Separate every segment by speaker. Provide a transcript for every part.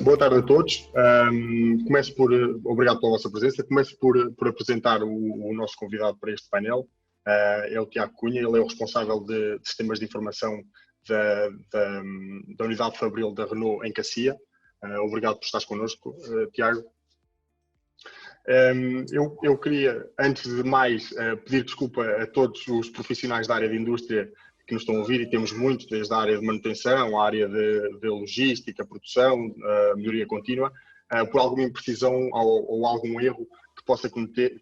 Speaker 1: Boa tarde a todos. Obrigado pela vossa presença. Começo por apresentar o nosso convidado para este painel. É o Tiago Cunha, ele é o responsável de sistemas de informação da unidade fabril da Renault em Cacia. Obrigado por estares connosco, Tiago. Eu queria, antes de mais, pedir desculpa a todos os profissionais da área de indústria que nos estão a ouvir, e temos muitos, desde a área de manutenção, a área de logística, produção, melhoria contínua, por alguma imprecisão ou algum erro que possa cometer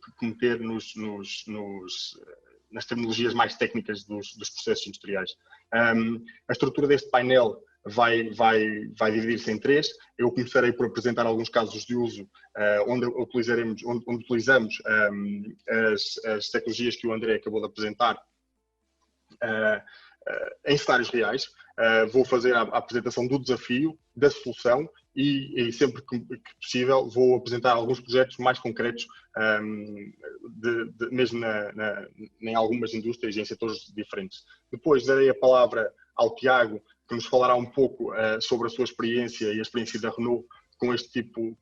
Speaker 1: nas terminologias mais técnicas dos processos industriais. A estrutura deste painel vai dividir-se em três. Eu começarei por apresentar alguns casos de uso onde utilizamos as tecnologias que o André acabou de apresentar em cenários reais. Vou fazer a apresentação do desafio, da solução e sempre que possível vou apresentar alguns projetos mais concretos, mesmo em algumas indústrias e em setores diferentes. Depois darei a palavra ao Tiago, que nos falará um pouco sobre a sua experiência e a experiência da Renault com este tipo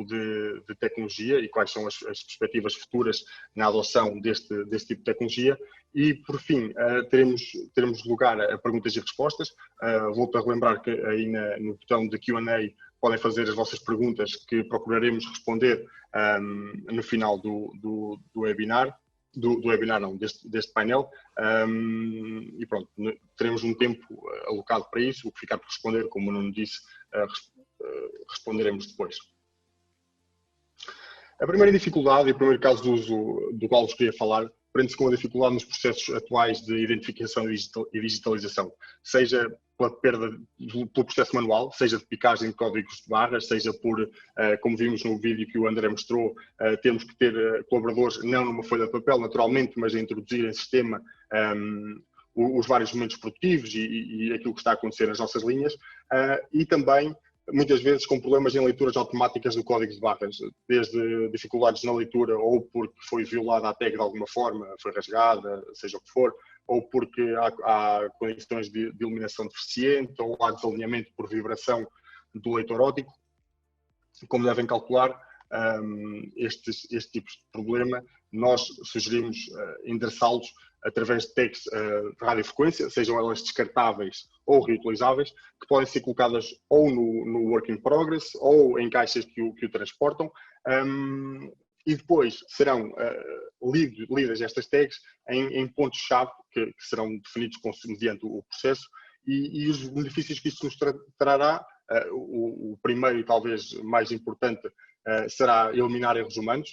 Speaker 1: de tecnologia e quais são as perspectivas futuras na adoção deste tipo de tecnologia. E, por fim, teremos lugar a perguntas e respostas. Volto a relembrar que aí no botão de Q&A podem fazer as vossas perguntas, que procuraremos responder no final do webinar. Deste painel, e pronto, teremos um tempo alocado para isso. O que ficar por responder, como o Nuno disse, responderemos depois. A primeira dificuldade e o primeiro caso de uso do qual vos queria falar prende-se com a dificuldade nos processos atuais de identificação e digitalização, seja pela perda pelo processo manual, seja de picagem de códigos de barras, seja por, como vimos no vídeo que o André mostrou, temos que ter colaboradores não numa folha de papel, naturalmente, mas a introduzir em sistema os vários momentos produtivos e aquilo que está a acontecer nas nossas linhas, e também muitas vezes com problemas em leituras automáticas do código de barras, desde dificuldades na leitura ou porque foi violada a tag de alguma forma, foi rasgada, seja o que for, ou porque há condições de iluminação deficiente, ou há desalinhamento por vibração do leitor óptico. Como devem calcular, estes tipos de problema, nós sugerimos endereçá-los através de tags de radiofrequência, sejam elas descartáveis ou reutilizáveis, que podem ser colocadas ou no work in progress ou em caixas que o transportam, e depois serão lidas estas tags em pontos-chave que serão definidos mediante o processo, e os benefícios que isso nos trará. O primeiro e talvez mais importante será eliminar erros humanos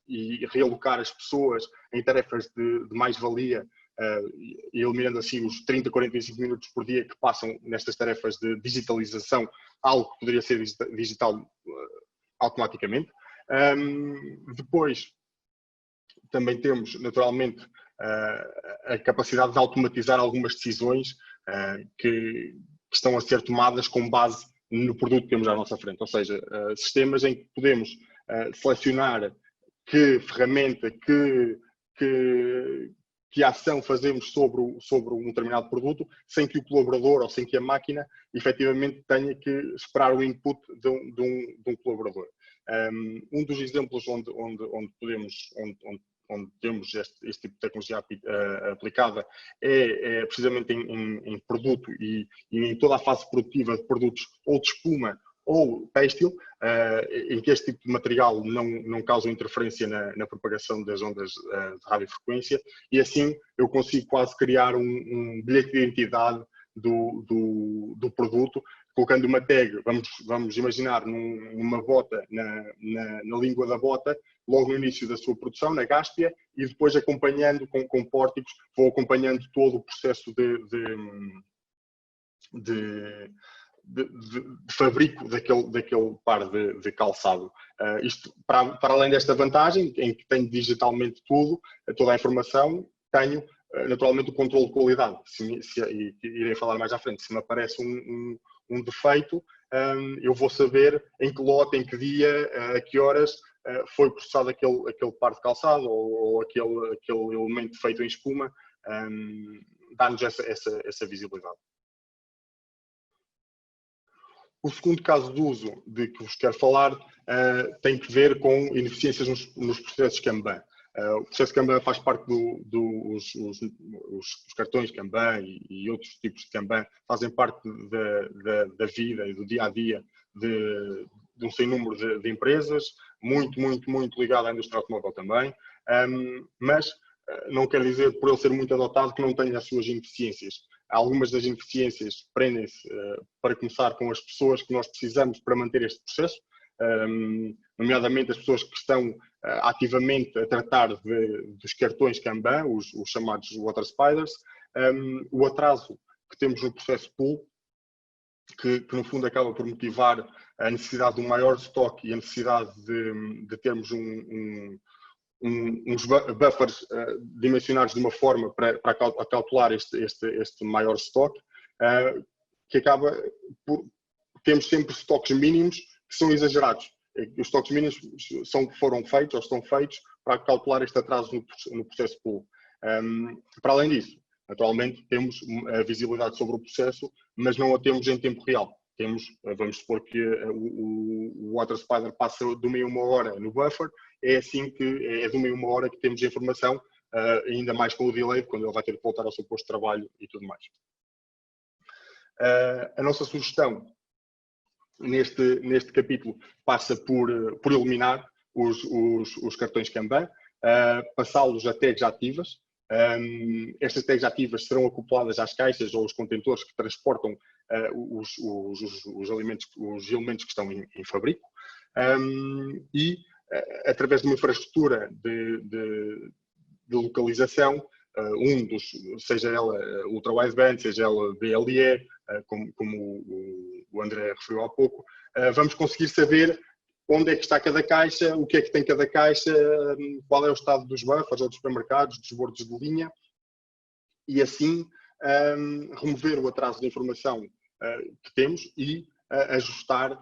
Speaker 1: e realocar as pessoas em tarefas de mais-valia, eliminando assim os 30, 45 minutos por dia que passam nestas tarefas de digitalização, algo que poderia ser digital automaticamente. Depois, também temos, naturalmente, a capacidade de automatizar algumas decisões que estão a ser tomadas com base no produto que temos à nossa frente, ou seja, sistemas em que podemos selecionar que ferramenta, que ação fazemos sobre um determinado produto, sem que o colaborador ou sem que a máquina efetivamente tenha que esperar o input de um colaborador. Um dos exemplos onde temos este tipo de tecnologia aplicada é precisamente em produto e em toda a fase produtiva de produtos ou de espuma ou têxtil, em que este tipo de material não causa interferência na propagação das ondas de radiofrequência, e assim eu consigo quase criar um bilhete de identidade do produto, colocando uma tag, vamos imaginar, numa bota, na língua da bota, logo no início da sua produção, na gáspia, e depois acompanhando com pórticos, vou acompanhando todo o processo de fabrico daquele par de calçado. Isto, para além desta vantagem, em que tenho digitalmente toda a informação, tenho naturalmente o controle de qualidade. E irei falar mais à frente, se me aparece um defeito, eu vou saber em que lote, em que dia, a que horas foi processado aquele par de calçado ou aquele elemento feito em espuma, dá-nos essa visibilidade. O segundo caso de uso de que vos quero falar tem que ver com ineficiências nos processos Kanban. O processo Kanban faz parte dos cartões Kanban e outros tipos de Kanban fazem parte da vida e do dia-a-dia de um sem número de empresas, muito ligado à indústria automóvel também, mas não quer dizer, por ele ser muito adotado, que não tenha as suas ineficiências. Algumas das ineficiências prendem-se, para começar, com as pessoas que nós precisamos para manter este processo, nomeadamente as pessoas que estão ativamente a tratar dos cartões Kanban, os chamados Water Spiders, o atraso que temos no processo Pull, que no fundo acaba por motivar a necessidade de um maior estoque e a necessidade de termos uns buffers dimensionados de uma forma para calcular este maior estoque, que acaba por termos sempre estoques mínimos que são exagerados. Os estoques mínimos foram feitos ou estão feitos para calcular este atraso no processo Pull. Para além disso, naturalmente, temos a visibilidade sobre o processo, mas não a temos em tempo real. Vamos supor que o Water Spider passa de 1 a 1 hora no buffer, é assim que é de 1 a 1 hora que temos a informação, ainda mais com o delay, quando ele vai ter que voltar ao seu posto de trabalho e tudo mais. A nossa sugestão neste capítulo passa por eliminar os cartões Kanban, passá-los a tags ativas. Estas tags ativas serão acopladas às caixas ou aos contentores que transportam os elementos que estão em fabrico, e através de uma infraestrutura de localização, seja ela ultra-wideband, seja ela BLE, como o André referiu há pouco, vamos conseguir saber onde é que está cada caixa, o que é que tem cada caixa, qual é o estado dos buffers ou dos supermercados, dos bordos de linha, e assim remover o atraso de informação que temos e ajustar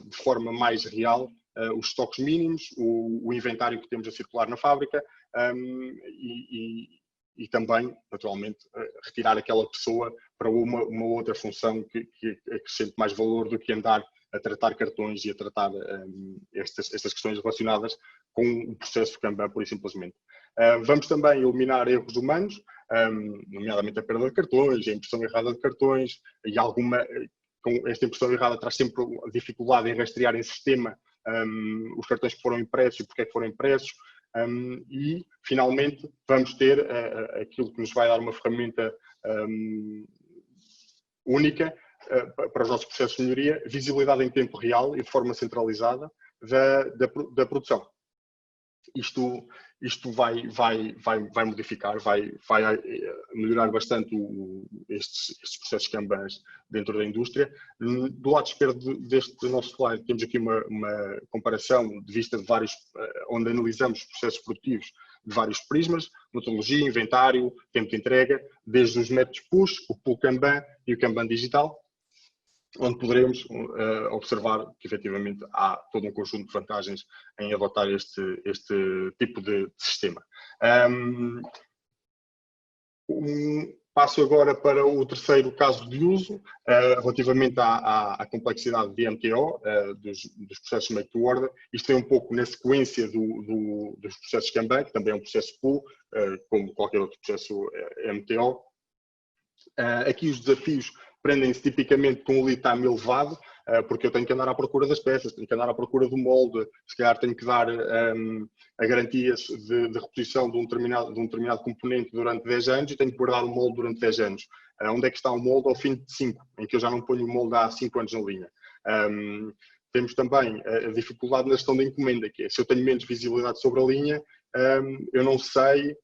Speaker 1: de forma mais real os estoques mínimos, o inventário que temos a circular na fábrica, e também, naturalmente, retirar aquela pessoa para uma outra função que acrescente mais valor do que andar a tratar cartões e a tratar estas questões relacionadas com o processo Kanban, pura e simplesmente. Vamos também eliminar erros humanos, nomeadamente a perda de cartões, a impressão errada de cartões, e com esta impressão errada traz sempre a dificuldade em rastrear em sistema os cartões que foram impressos e porque é que foram impressos. E, finalmente, vamos ter aquilo que nos vai dar uma ferramenta única para os nossos processos de melhoria, visibilidade em tempo real e de forma centralizada da produção. Isto vai modificar, vai melhorar bastante estes processos Kanbans dentro da indústria. Do lado esquerdo deste nosso slide temos aqui uma comparação de vista de onde analisamos os processos produtivos de vários prismas: metodologia, inventário, tempo de entrega, desde os métodos push, o pull Kanban e o Kanban digital, onde poderemos observar que, efetivamente, há todo um conjunto de vantagens em adotar este tipo de sistema. Passo agora para o terceiro caso de uso, relativamente à complexidade de MTO, dos processos Make to Order. Isto vem um pouco na sequência dos processos Kanban, que também é um processo pull, como qualquer outro processo MTO. Aqui os desafios prendem-se tipicamente com o lead time elevado, porque eu tenho que andar à procura das peças, tenho que andar à procura do molde, se calhar tenho que dar a garantias de reposição de um determinado componente durante 10 anos e tenho que guardar o molde durante 10 anos. Onde é que está o molde ao fim de 5, em que eu já não ponho o molde há 5 anos na linha? Temos também a dificuldade na gestão da encomenda, que é, se eu tenho menos visibilidade sobre a linha, eu não sei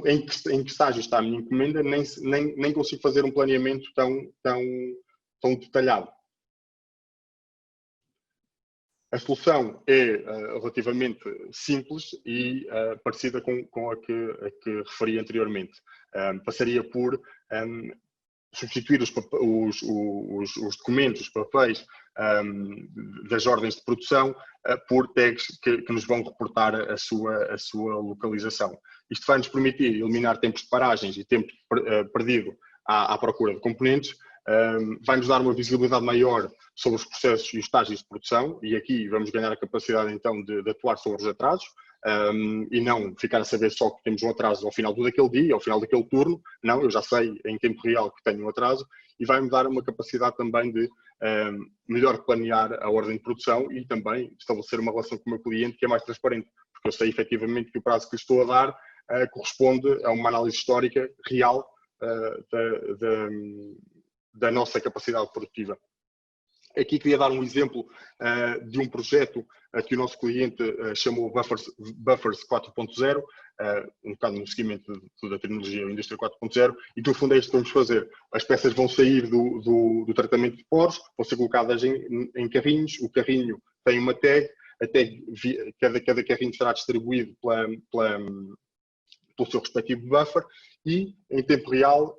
Speaker 1: em que estágio está a minha encomenda, nem consigo fazer um planeamento tão detalhado. A solução é relativamente simples e parecida com a que referi anteriormente. Passaria por substituir os documentos, os papéis das ordens de produção por tags que nos vão reportar a sua localização. Isto vai nos permitir eliminar tempos de paragens e tempo perdido à procura de componentes, vai-nos dar uma visibilidade maior sobre os processos e os estágios de produção, e aqui vamos ganhar a capacidade então de atuar sobre os atrasos, e não ficar a saber só que temos um atraso ao final daquele dia, ao final daquele turno. Não, eu já sei em tempo real que tenho um atraso, e vai-me dar uma capacidade também de melhor planear a ordem de produção e também estabelecer uma relação com o meu cliente que é mais transparente, porque eu sei efetivamente que o prazo que lhe estou a dar corresponde a uma análise histórica real da nossa capacidade produtiva. Aqui queria dar um exemplo de um projeto que o nosso cliente chamou Buffers 4.0, um bocado no seguimento da tecnologia Indústria 4.0, e que no fundo é isto que vamos fazer. As peças vão sair do tratamento de poros, vão ser colocadas em carrinhos, o carrinho tem uma tag, a tag cada carrinho será distribuído pelo seu respectivo buffer, e em tempo real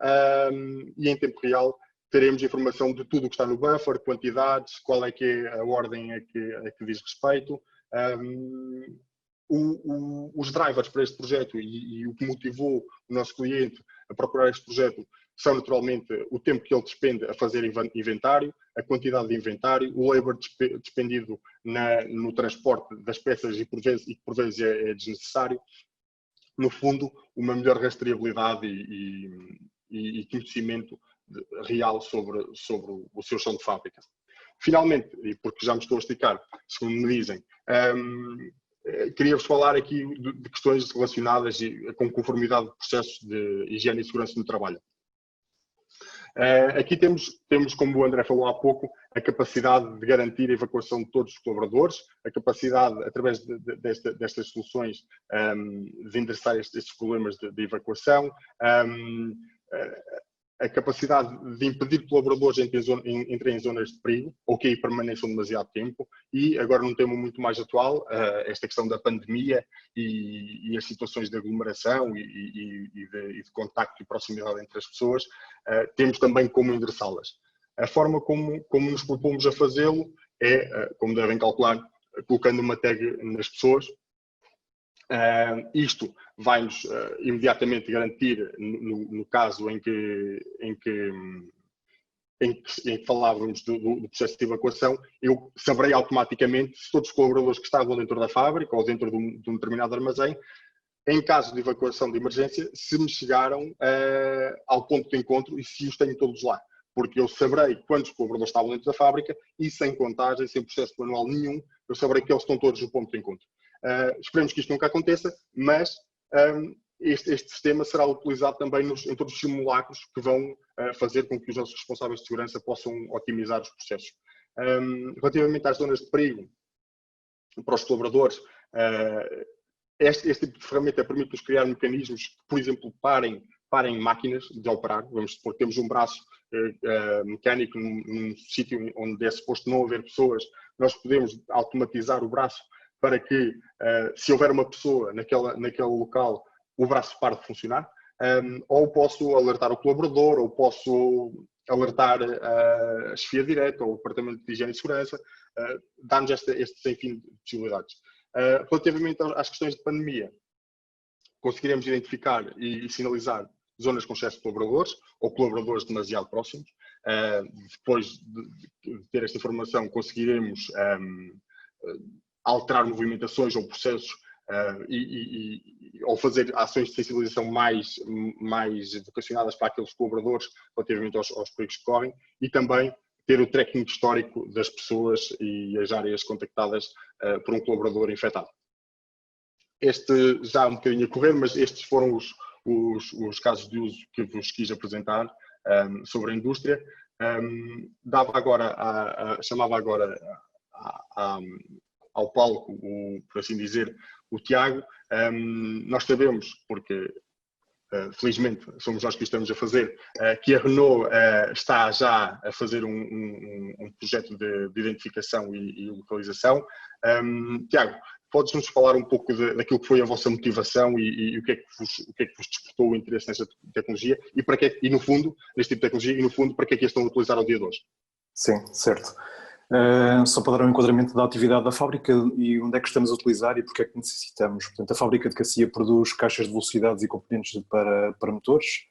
Speaker 1: teremos informação de tudo o que está no buffer, quantidades, qual é que é a ordem a que diz respeito. Os drivers para este projeto e o que motivou o nosso cliente a procurar este projeto são naturalmente o tempo que ele despende a fazer inventário, a quantidade de inventário, o labor despendido no transporte das peças e por vezes é desnecessário. No fundo, uma melhor rastreabilidade e conhecimento real sobre o seu chão de fábrica. Finalmente, e porque já me estou a esticar, segundo me dizem, queria-vos falar aqui de questões relacionadas com conformidade de processos de higiene e segurança no trabalho. Aqui temos, como o André falou há pouco, a capacidade de garantir a evacuação de todos os colaboradores, a capacidade, através destas soluções, de endereçar estes problemas de evacuação, a capacidade de impedir colaboradores entrarem em zonas de perigo ou que aí permaneçam demasiado tempo, e agora num tema muito mais atual, esta questão da pandemia e as situações de aglomeração e de contacto e proximidade entre as pessoas, temos também como endereçá-las. A forma como nos propomos a fazê-lo é, como devem calcular, colocando uma tag nas pessoas. Isto vai-nos imediatamente garantir, no caso em que falávamos do processo de evacuação, eu saberei automaticamente se todos os colaboradores que estavam dentro da fábrica ou dentro de um determinado armazém, em caso de evacuação de emergência, se me chegaram ao ponto de encontro e se os tenho todos lá. Porque eu saberei quantos colaboradores estavam dentro da fábrica e sem contagem, sem processo manual nenhum, eu saberei que eles estão todos no ponto de encontro. Esperemos que isto nunca aconteça, mas este sistema será utilizado também em todos os simulacros que vão fazer com que os nossos responsáveis de segurança possam otimizar os processos. Relativamente às zonas de perigo para os colaboradores, este tipo de ferramenta permite-nos criar mecanismos que, por exemplo, parem máquinas de operar. Vamos supor que temos um braço mecânico num sítio onde é suposto não haver pessoas, nós podemos automatizar o braço para que, se houver uma pessoa naquele local, o braço pare de funcionar, ou posso alertar o colaborador, ou posso alertar a chefia direta, ou o departamento de higiene e segurança, dá-nos este sem fim de possibilidades. Relativamente às questões de pandemia, conseguiremos identificar e sinalizar zonas com excesso de colaboradores ou colaboradores demasiado próximos. Depois de ter esta informação, conseguiremos alterar movimentações ou processos ou fazer ações de sensibilização mais vocacionadas para aqueles colaboradores relativamente aos perigos que correm, e também ter o tracking histórico das pessoas e as áreas contactadas por um colaborador infectado. Este já um bocadinho a correr, mas estes foram os casos de uso que vos quis apresentar sobre a indústria. Chamava agora ao palco, por assim dizer, o Tiago. Nós sabemos, porque felizmente somos nós que estamos a fazer, que a Renault está já a fazer um projeto de identificação e localização. Tiago, podes-nos falar um pouco daquilo que foi a vossa motivação e o que é que vos despertou o interesse nesta tecnologia e no fundo, neste tipo de tecnologia, e no fundo, para que é que a estão a utilizar ao dia de hoje?
Speaker 2: Sim, certo. Só para dar um enquadramento da atividade da fábrica e onde é que estamos a utilizar e porque é que necessitamos. Portanto, a fábrica de Cacia produz caixas de velocidades e componentes para motores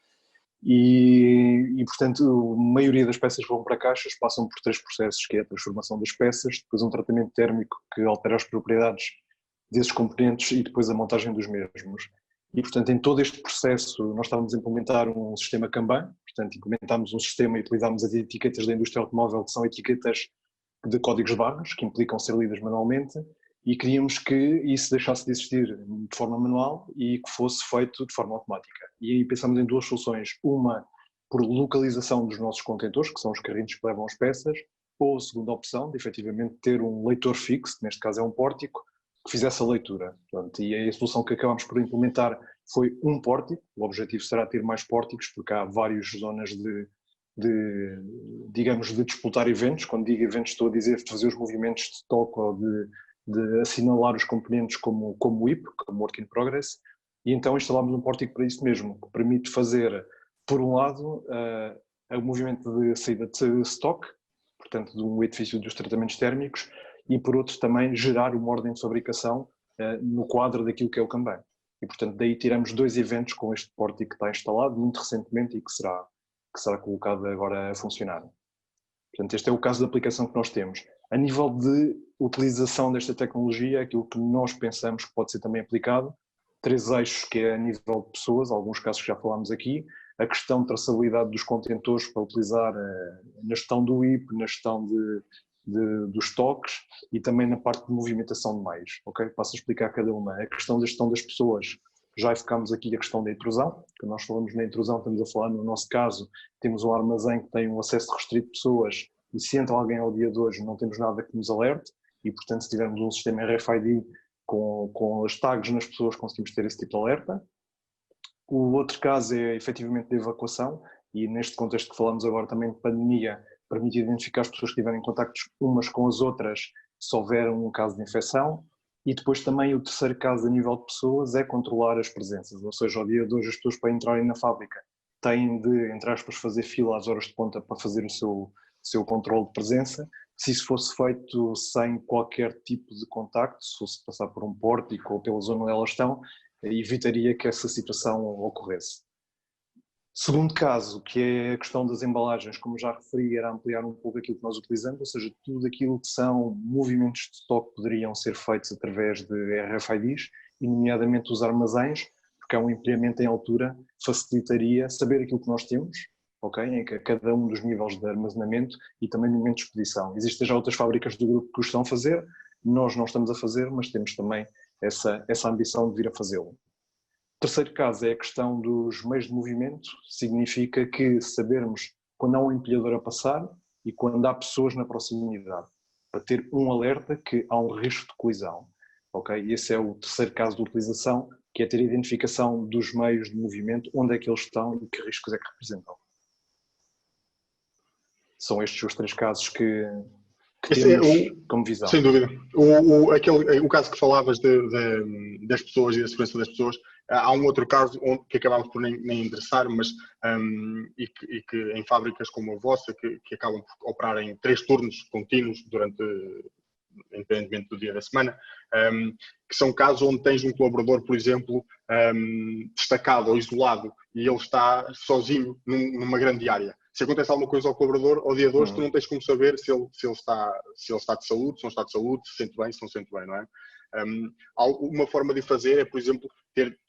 Speaker 2: Portanto, a maioria das peças que vão para caixas passam por 3 processos, que é a transformação das peças, depois um tratamento térmico que altera as propriedades desses componentes e depois a montagem dos mesmos. E, portanto, em todo este processo, nós estávamos a implementar um sistema Kanban, portanto, implementámos um sistema e utilizámos as etiquetas da indústria automóvel, que são etiquetas de códigos de barras, que implicam ser lidas manualmente, e queríamos que isso deixasse de existir de forma manual e que fosse feito de forma automática. E aí pensámos em 2 soluções, uma por localização dos nossos contentores, que são os carrinhos que levam as peças, ou a segunda opção, de efetivamente ter um leitor fixo, que neste caso é um pórtico, que fizesse a leitura. Portanto, e a solução que acabámos por implementar foi um pórtico. O objetivo será ter mais pórticos, porque há várias zonas digamos, de disputar eventos. Quando digo eventos estou a dizer de fazer os movimentos de stock ou de assinalar os componentes como WIP, como Work in Progress, e então instalámos um pórtico para isso mesmo, que permite fazer, por um lado, o movimento de saída de stock, portanto, de um edifício dos tratamentos térmicos, e por outro também gerar uma ordem de fabricação no quadro daquilo que é o Kanban. E portanto daí tiramos 2 eventos com este pórtico que está instalado muito recentemente e que será colocado agora a funcionar. Portanto, este é o caso de aplicação que nós temos. A nível de utilização desta tecnologia, aquilo que nós pensamos que pode ser também aplicado, 3 eixos, que é a nível de pessoas, alguns casos que já falámos aqui, a questão de traçabilidade dos contentores para utilizar na gestão do WIP, na gestão dos estoques e também na parte de movimentação de meios, ok? Passo a explicar cada uma. A questão da gestão das pessoas, já ficámos aqui a questão da intrusão, que nós falamos na intrusão, estamos a falar no nosso caso, temos um armazém que tem um acesso restrito de pessoas e se entra alguém ao dia de hoje não temos nada que nos alerte e portanto se tivermos um sistema RFID com as tags nas pessoas conseguimos ter esse tipo de alerta. O outro caso é efetivamente de evacuação e neste contexto que falamos agora também de pandemia, permite identificar as pessoas que tiverem contactos umas com as outras se houver um caso de infecção. E depois também o terceiro caso a nível de pessoas é controlar as presenças, ou seja, ao dia de hoje as pessoas para entrarem na fábrica têm de, entre aspas, fazer fila às horas de ponta para fazer o seu controle de presença. Se isso fosse feito sem qualquer tipo de contacto, se fosse passar por um pórtico ou pela zona onde elas estão, evitaria que essa situação ocorresse. Segundo caso, que é a questão das embalagens, como já referi, era ampliar um pouco aquilo que nós utilizamos, ou seja, tudo aquilo que são movimentos de estoque poderiam ser feitos através de RFIDs, e nomeadamente os armazéns, porque há um empilhamento em altura, facilitaria saber aquilo que nós temos, ok? Em cada um dos níveis de armazenamento e também no momento de expedição. Existem já outras fábricas do grupo que o estão a fazer, nós não estamos a fazer, mas temos também essa ambição de vir a fazê-lo. O terceiro caso é a questão dos meios de movimento, significa que sabermos quando há um empilhador a passar e quando há pessoas na proximidade, para ter um alerta que há um risco de colisão. Okay? Esse é o terceiro caso de utilização, que é ter a identificação dos meios de movimento, onde é que eles estão e que riscos é que representam. São estes os 3 casos que temos como visão.
Speaker 1: Sem dúvida. O caso que falavas das pessoas e da segurança das pessoas, há um outro caso que acabámos por nem interessar, mas e que em fábricas como a vossa, que acabam por operar em 3 turnos contínuos durante, independentemente do dia da semana, que são casos onde tens um colaborador, por exemplo, destacado ou isolado e ele está sozinho numa grande área. Se acontece alguma coisa ao colaborador, ao dia de hoje, tu não tens como saber se ele está de saúde, se não está de saúde, se sente bem, se não sente bem, não é? Uma forma de fazer é, por exemplo, ter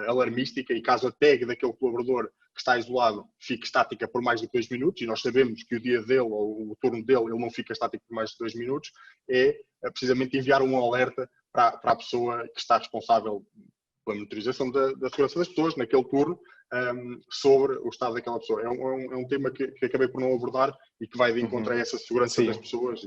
Speaker 1: alarmística e caso a tag daquele colaborador que está isolado fique estática por mais de 2 minutos, e nós sabemos que o dia dele ou o turno dele ele não fica estático por mais de 2 minutos, é precisamente enviar um alerta para a pessoa que está responsável pela monitorização da segurança das pessoas naquele turno, sobre o estado daquela pessoa. É um tema que acabei por não abordar e que vai de encontro a essa segurança das pessoas.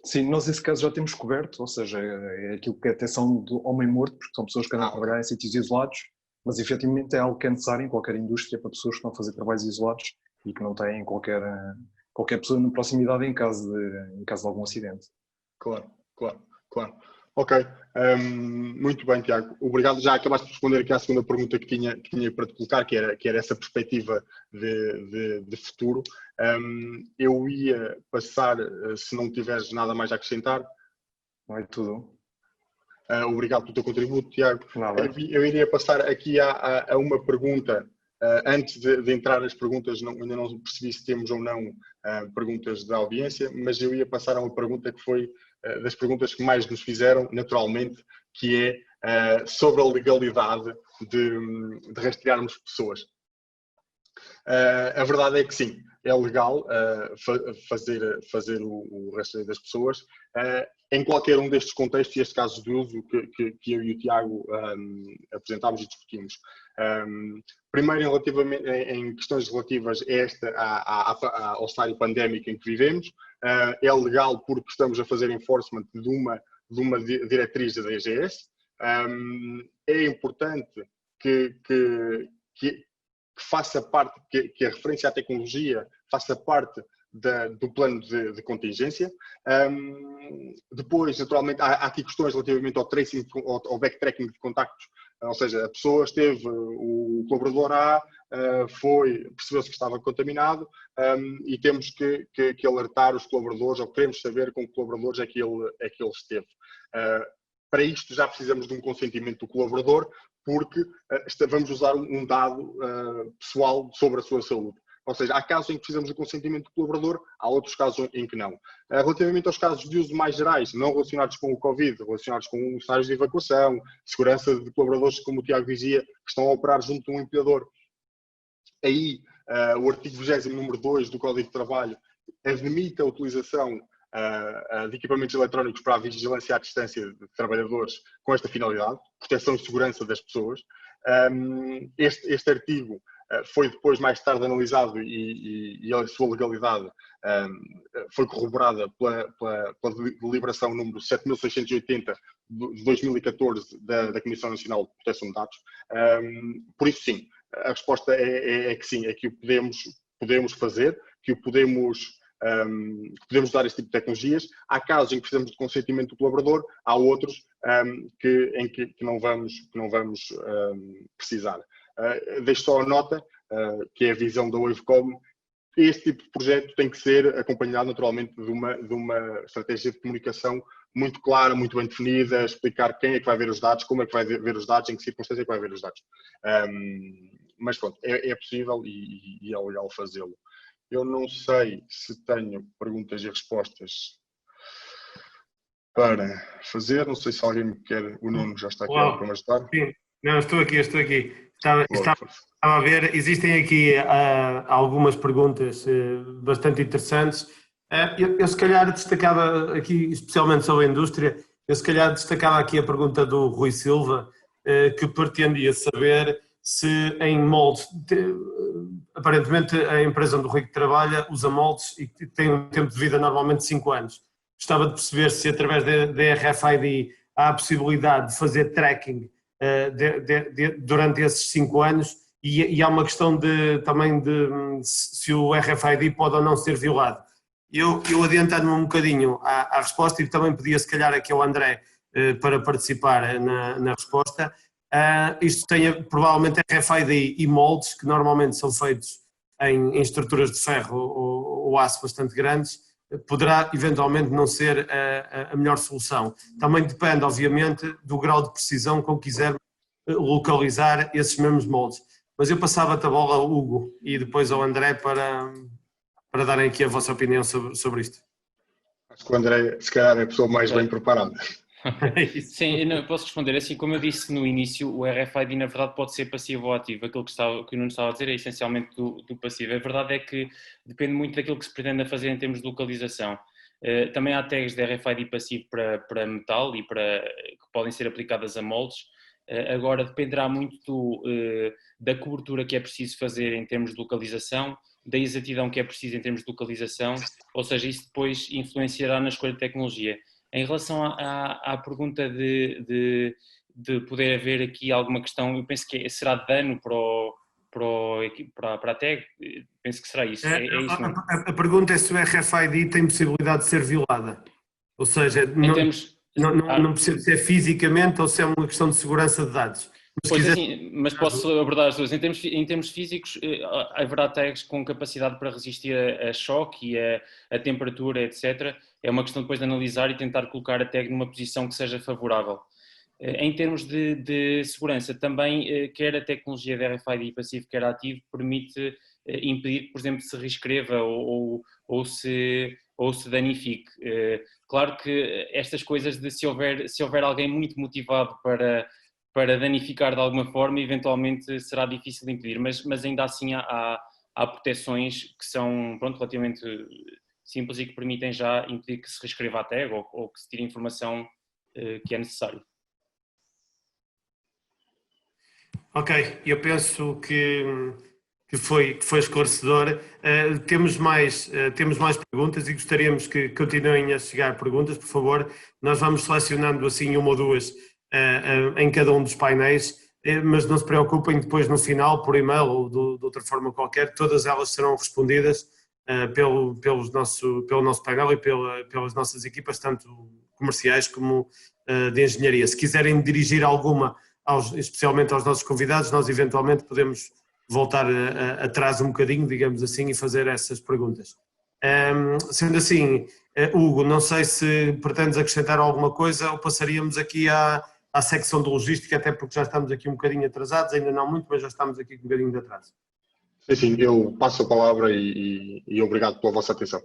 Speaker 2: Sim, nós esse caso já temos coberto, ou seja, é aquilo que é a atenção do homem morto, porque são pessoas que andam a trabalhar em sítios isolados, mas efetivamente é algo que é necessário em qualquer indústria para pessoas que estão a fazer trabalhos isolados e que não têm qualquer pessoa na proximidade em caso de algum acidente.
Speaker 1: Claro. Ok, muito bem, Tiago. Obrigado. Já acabaste de responder aqui à segunda pergunta que tinha para te colocar, que era essa perspectiva de futuro. Eu ia passar, se não tiveres nada mais a acrescentar.
Speaker 2: Não é tudo.
Speaker 1: Obrigado pelo teu contributo, Tiago.
Speaker 2: Nada.
Speaker 1: Eu iria passar aqui a uma pergunta Antes de entrar as perguntas, ainda não percebi se temos ou não perguntas da audiência, mas eu ia passar a uma pergunta que foi das perguntas que mais nos fizeram, naturalmente, que é sobre a legalidade de rastrearmos pessoas. A verdade é que sim, é legal fazer o rastreio das pessoas em qualquer um destes contextos e estes casos de uso que eu e o Tiago apresentámos e discutimos. Primeiro, em questões relativas ao cenário pandémico em que vivemos, é legal porque estamos a fazer enforcement de uma diretriz da DGS. É importante que faça parte, que a referência à tecnologia faça parte do plano de contingência. Depois, naturalmente, há aqui questões relativamente ao tracing, ao backtracking de contactos, ou seja, a pessoa esteve, o colaborador A percebeu-se que estava contaminado e temos que alertar os colaboradores, ou queremos saber com que colaboradores é que ele esteve. Para isto já precisamos de um consentimento do colaborador, porque vamos usar um dado pessoal sobre a sua saúde. Ou seja, há casos em que precisamos do consentimento do colaborador, há outros casos em que não. Relativamente aos casos de uso mais gerais, não relacionados com o Covid, relacionados com cenários de evacuação, segurança de colaboradores, como o Tiago dizia, que estão a operar junto de um empilhador. Aí, o artigo 20º, número 2 do Código de Trabalho, admite a utilização de equipamentos eletrónicos para a vigilância à distância de trabalhadores com esta finalidade, proteção e segurança das pessoas. Este artigo foi depois, mais tarde, analisado e a sua legalidade foi corroborada pela deliberação número 7680 de 2014 da Comissão Nacional de Proteção de Dados. Por isso, sim, a resposta é que sim, é que o podemos fazer, que podemos usar este tipo de tecnologias. Há casos em que precisamos de consentimento do colaborador, há outros em que não vamos precisar. Deixo só a nota, que é a visão da Wavecom. Este tipo de projeto tem que ser acompanhado naturalmente de uma estratégia de comunicação muito clara, muito bem definida, explicar quem é que vai ver os dados, como é que vai ver os dados, em que circunstâncias é que vai ver os dados. Mas pronto, é possível e é legal fazê-lo. Eu não sei se tenho perguntas e respostas para fazer. Não sei se alguém me quer. O Nuno já está aqui para me ajudar.
Speaker 3: Sim, não, estou aqui. Estava a ver, existem aqui algumas perguntas bastante interessantes. Eu se calhar destacava aqui, especialmente sobre a indústria, eu se calhar destacava aqui a pergunta do Rui Silva, que pretendia saber se em moldes, aparentemente a empresa onde o Rui trabalha usa moldes e tem um tempo de vida normalmente de 5 anos. Gostava de perceber se através da RFID há a possibilidade de fazer tracking durante esses 5 anos e há uma questão também de se o RFID pode ou não ser violado. Eu adiantando-me um bocadinho à resposta, e também pedia se calhar aqui ao André para participar na resposta. Isto tem provavelmente RFID e moldes, que normalmente são feitos em estruturas de ferro ou aço bastante grandes, poderá eventualmente não ser a melhor solução. Também depende, obviamente, do grau de precisão com que quiser localizar esses mesmos moldes. Mas eu passava-te a bola ao Hugo e depois ao André para darem aqui a vossa opinião sobre isto.
Speaker 1: Acho que o André, se calhar, é a pessoa mais bem preparada.
Speaker 4: Sim, eu posso responder. Assim, como eu disse no início, o RFID na verdade pode ser passivo ou ativo. Aquilo que o Nuno estava a dizer é essencialmente do passivo. A verdade é que depende muito daquilo que se pretende fazer em termos de localização. Também há tags de RFID passivo para metal e que podem ser aplicadas a moldes. Agora dependerá muito da cobertura que é preciso fazer em termos de localização, da exatidão que é preciso em termos de localização, ou seja, isso depois influenciará na escolha de tecnologia. Em relação à pergunta de poder haver aqui alguma questão, eu penso que será dano para a tag, penso que será isso. É isso.
Speaker 3: A pergunta é se o RFID tem possibilidade de ser violada, ou seja, não precisa ser fisicamente ou se é uma questão de segurança de dados.
Speaker 4: Mas posso abordar as duas. Em termos físicos, haverá tags com capacidade para resistir a choque e a temperatura, etc. É uma questão depois de analisar e tentar colocar a tag numa posição que seja favorável. Em termos de segurança, também quer a tecnologia de RFID passivo, quer ativo, permite impedir que, por exemplo, se reescreva ou se danifique. Claro que estas coisas de se houver alguém muito motivado para danificar de alguma forma, eventualmente será difícil de impedir, mas ainda assim há proteções que são, pronto, relativamente simples e que permitem já impedir que se reescreva a tag ou que se tire a informação que é necessário.
Speaker 3: Ok, eu penso que foi esclarecedor. Temos mais perguntas e gostaríamos que continuem a chegar perguntas, por favor. Nós vamos selecionando assim uma ou duas em cada um dos painéis, mas não se preocupem, depois no final, por e-mail ou de outra forma qualquer, todas elas serão respondidas pelo nosso painel e pelas nossas equipas, tanto comerciais como de engenharia. Se quiserem dirigir alguma, especialmente aos nossos convidados, nós eventualmente podemos voltar atrás um bocadinho, digamos assim, e fazer essas perguntas. Sendo assim, Hugo, não sei se pretendes acrescentar alguma coisa ou passaríamos aqui à secção de logística, até porque já estamos aqui um bocadinho atrasados, ainda não muito, mas já estamos aqui com um bocadinho de atraso.
Speaker 1: Sim, eu passo a palavra e obrigado pela vossa atenção.